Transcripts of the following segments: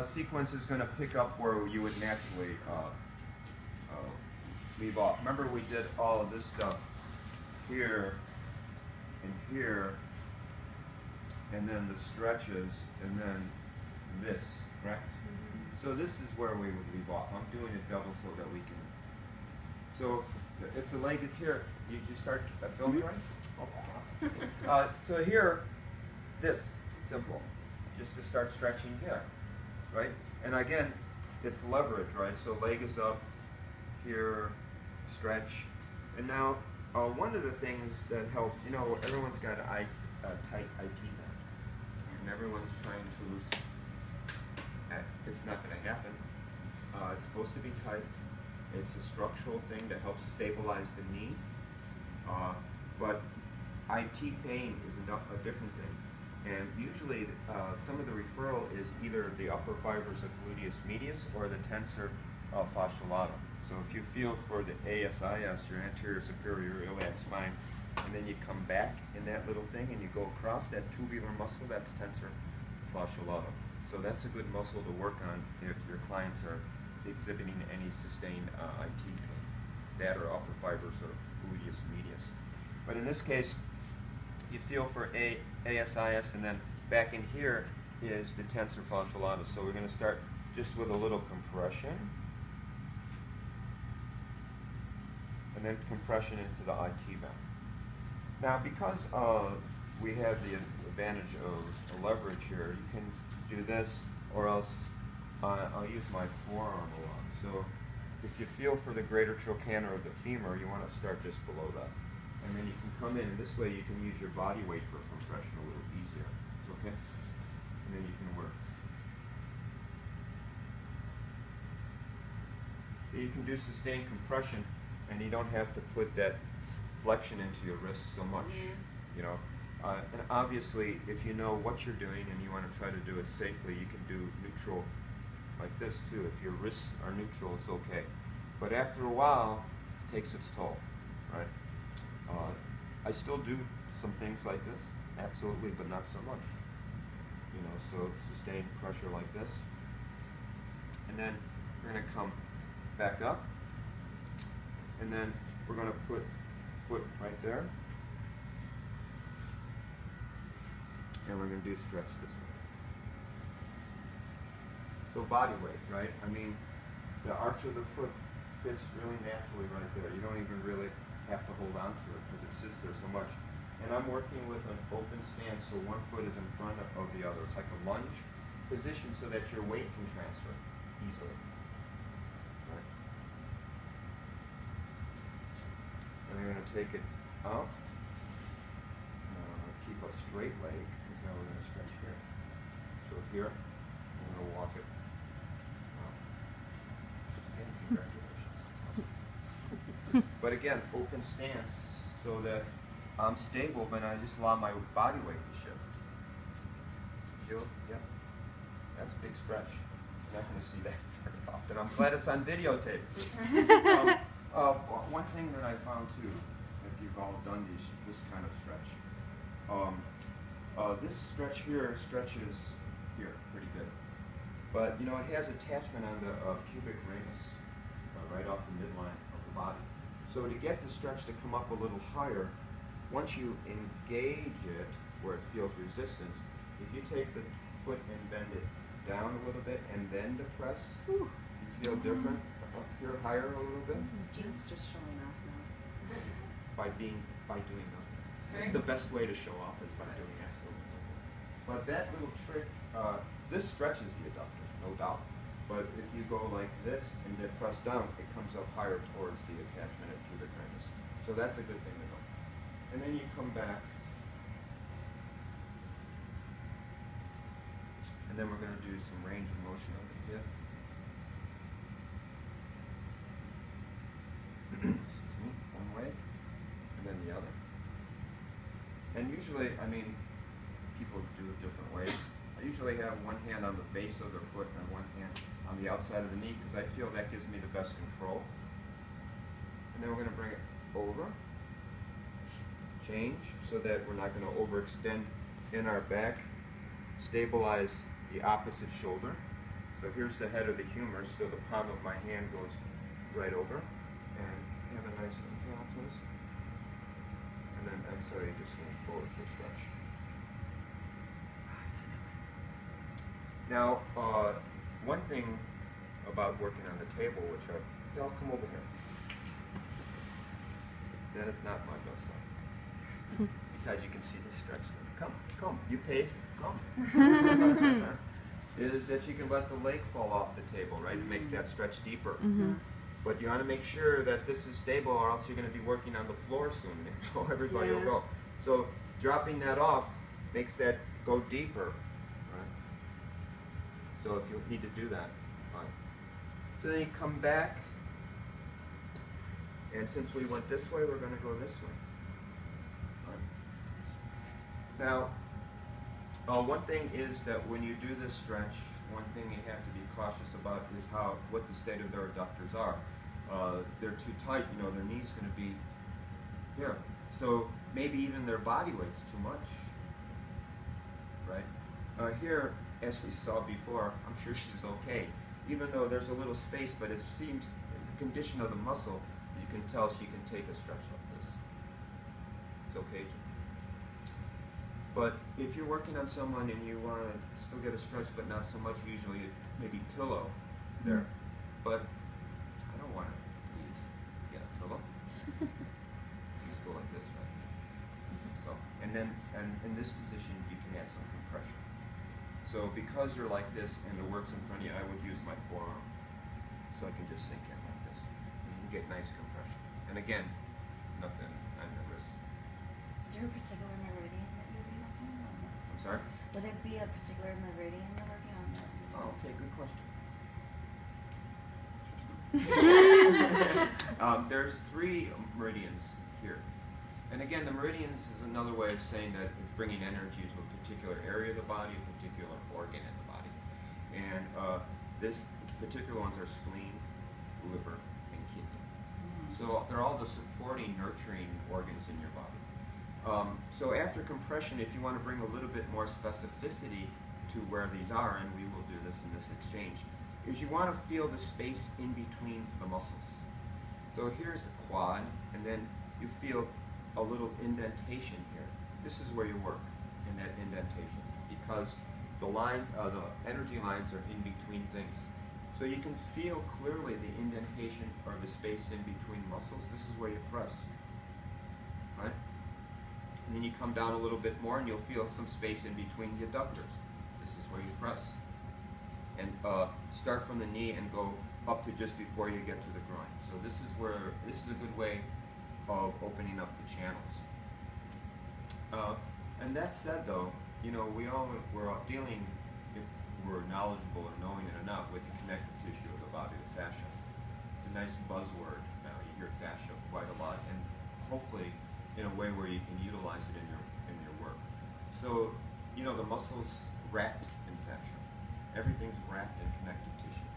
sequence is going to pick up where you would naturally leave off. Remember, we did all of this stuff here and here, and then the stretches, and then this, correct? So this is where we would leave off. I'm doing it double so that we can. So if the leg is here, you start filming, right? Oh, awesome. So here, this, simple. Just to start stretching here, right? And again, it's leverage, right? So leg is up, here, stretch. And now, one of the things that helps, you know, everyone's got a tight IT band, and everyone's trying to loosen. It's not going to happen. It's supposed to be tight. It's a structural thing that helps stabilize the knee. But IT pain is a different thing. And usually some of the referral is either the upper fibers of gluteus medius or the tensor fasciolatum. So if you feel for the ASIS, your anterior superior iliac spine, and then you come back in that little thing and you go across that tubular muscle, that's tensor fasciolatum. So that's a good muscle to work on if your clients are exhibiting any sustained IT pain, that or upper fibers of gluteus medius. But in this case, you feel for ASIS, and then back in here is the tensor fasciolatus. So we're going to start just with a little compression, and then compression into the IT band. Now, because we have the advantage of leverage here, you can do this, or else I'll use my forearm a lot. So if you feel for the greater trochanter of the femur, you want to start just below that. And then you can come in, and this way you can use your body weight for compression a little easier. Okay? And then you can work. You can do sustained compression, and you don't have to put that flexion into your wrist so much. You know, and obviously, if you know what you're doing and you want to try to do it safely, you can do neutral like this too. If your wrists are neutral, it's okay. But after a while, it takes its toll, right? I still do some things like this, absolutely, but not so much. You know, so sustained pressure like this. And then we're going to come back up. And then we're going to put foot right there. And we're going to do stretch this way. So body weight, right? I mean, the arch of the foot fits really naturally right there. You don't even really have to hold on to it because it sits there so much. And I'm working with an open stance, so one foot is in front of the other. It's like a lunge position so that your weight can transfer easily. Right? And we're going to take it out. Keep a straight leg, because now we're going to stretch here. So here, I'm going to walk it out. And congratulations. But again, open stance so that I'm stable, but I just allow my body weight to shift. Feel it? Yep. That's a big stretch. You're not going to see that very often. I'm glad it's on videotape. One thing that I found too, if you've all done this kind of stretch, this stretch here stretches here pretty good. But you know, it has attachment on the pubic ramus, right off the midline of the body. So to get the stretch to come up a little higher, once you engage it where it feels resistance, if you take the foot and bend it down a little bit and then depress, you feel different up here, higher a little bit. Gene's just showing off now. By doing nothing. It's the best way to show off is by doing absolutely nothing. But that little trick, this stretches the adductors, no doubt. But if you go like this and then press down, it comes up higher towards the attachment at pubic ramus. So that's a good thing to know. And then you come back. And then we're going to do some range of motion on the hip. Excuse me, one way, and then the other. And usually, I mean, people do it different ways. I usually have one hand on the base of their foot and one hand on the outside of the knee because I feel that gives me the best control. And then we're going to bring it over, change so that we're not going to overextend in our back, stabilize the opposite shoulder, So here's the head of the humerus, so the palm of my hand goes right over. And have a nice inhale, please. And then exhale, you just lean forward for stretch. Now, one thing about working on the table, which I'll come over here. Then it's not my best side. Besides, you can see the stretch there. Come, you pace, come. Is that you can let the leg fall off the table, right? It makes that stretch deeper. Mm-hmm. But you want to make sure that this is stable, or else you're going to be working on the floor soon. Everybody will go. So dropping that off makes that go deeper. Right? So if you need to do that, fine. So then you come back, and since we went this way, we're going to go this way. Right. Now, one thing is that when you do this stretch, one thing you have to be cautious about is what the state of their adductors are. They're too tight, their knee's going to be here. So maybe even their body weight's too much, right? Here, as we saw before, I'm sure she's okay. Even though there's a little space, but it seems the condition of the muscle, you can tell she can take a stretch like this. It's okay, Jim. But if you're working on someone and you want to still get a stretch, but not so much, usually maybe pillow there. But I don't want to get a pillow. Just go like this, right? So, and then, and in this position, you can add some compression. So because you're like this and the work's in front of you, I would use my forearm. So I can just sink in like this. And you can get nice compression. And again, nothing on the wrist. Is there a particular meridian that you'll be working on? I'm sorry? Will there be a particular meridian you're working on? Oh, okay, good question. There's 3 meridians here. And again, the meridians is another way of saying that it's bringing energy to a particular area of the body, a particular organ in the body. And this particular ones are spleen, liver, and kidney. So they're all the supporting, nurturing organs in your body. So after compression, if you want to bring a little bit more specificity to where these are, and we will do this in this exchange, is you want to feel the space in between the muscles. So here's the quad, and then you feel a little indentation here. This is where you work, in that indentation, because the energy lines are in between things. So you can feel clearly the indentation or the space in between muscles. This is where you press, right? And then you come down a little bit more and you'll feel some space in between the adductors. This is where you press. And start from the knee and go up to just before you get to the groin. So this is a good way of opening up the channels. And that said though, we're dealing, if we're knowledgeable or knowing it or not, with the connective tissue of the body, the fascia. It's a nice buzzword now. You hear fascia quite a lot, and hopefully in a way where you can utilize it in your work. So, the muscles wrapped in fascia. Everything's wrapped in connective tissue.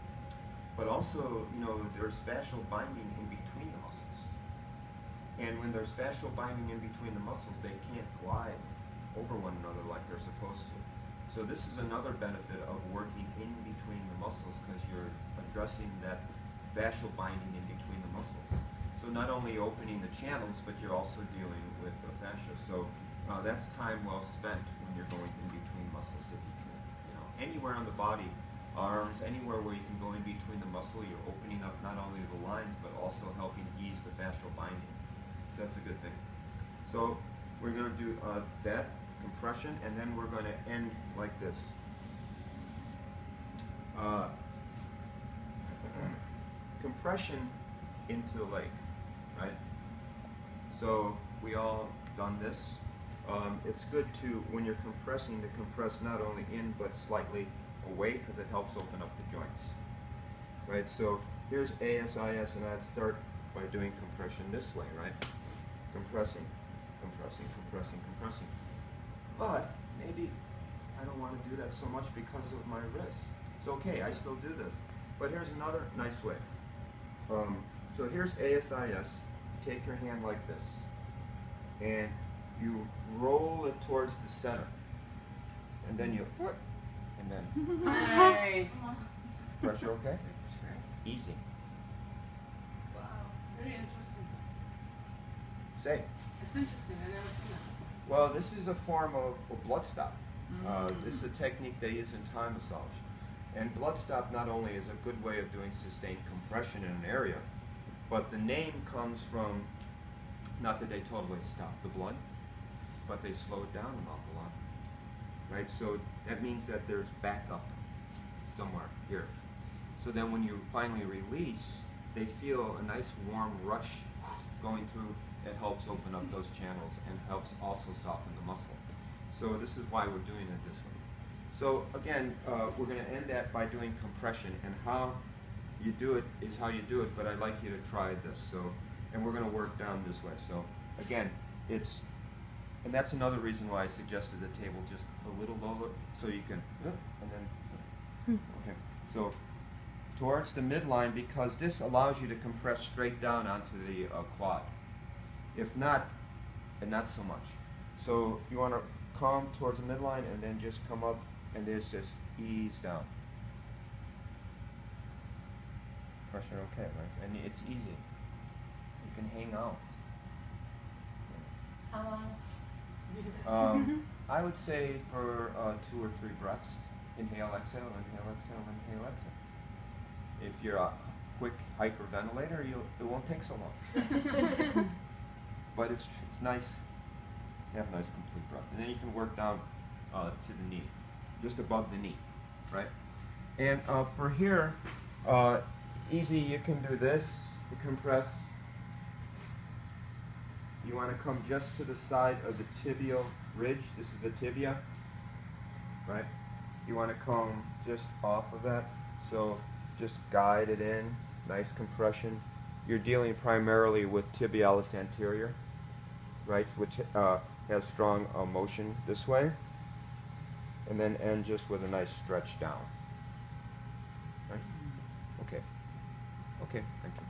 But also, there's fascial binding in between the muscles. And when there's fascial binding in between the muscles, they can't glide over one another like they're supposed to. So this is another benefit of working in between the muscles, because you're addressing that fascial binding in between the muscles. So not only opening the channels, but you're also dealing with the fascia. So that's time well spent when you're going in between muscles, if you can. Anywhere on the body, arms, anywhere where you can go in between the muscle, you're opening up not only the lines, but also helping ease the fascial binding. That's a good thing. So we're going to do that compression, and then we're going to end like this. Compression into the leg, right? So we all done this. It's good to, when you're compressing, to compress not only in but slightly away, because it helps open up the joints, right? So here's ASIS, and I'd start by doing compression this way, right? Compressing, compressing, compressing, compressing. But maybe I don't want to do that so much because of my wrist. It's okay, I still do this. But here's another nice way. So here's ASIS. Take your hand like this, and you roll it towards the center, and then you, and then, Nice. Pressure okay? That's great. Easy. Wow, very interesting. Say. It's interesting, I never seen that. Well, this is a form of blood stop. This is a technique they use in Thai massage. And blood stop not only is a good way of doing sustained compression in an area, but the name comes from, not that they totally stop the blood, but they slow it down an awful lot. Right? So that means that there's backup somewhere here. So then when you finally release, they feel a nice warm rush going through. It helps open up those channels and helps also soften the muscle. So this is why we're doing it this way. So again, we're going to end that by doing compression, and how you do it is how you do it, but I'd like you to try this. So, and we're going to work down this way. So again, and that's another reason why I suggested the table just a little lower, so you can, and then, okay. So towards the midline, because this allows you to compress straight down onto the quad. If not, and not so much. So you want to come towards the midline and then just come up, and there's just ease down. Pressure okay, right? And it's easy. You can hang out. How long? I would say for 2 or 3 breaths. Inhale, exhale, inhale, exhale, inhale, exhale. If you're a quick hyperventilator, it won't take so long. But it's nice. You have a nice complete breath. And then you can work down to the knee, just above the knee, right? And for here, easy, you can do this to compress. You want to come just to the side of the tibial ridge. This is the tibia, right? You want to come just off of that. So just guide it in, nice compression. You're dealing primarily with tibialis anterior, right, which has strong motion this way. And then end just with a nice stretch down. Right? Okay. Okay, thank you.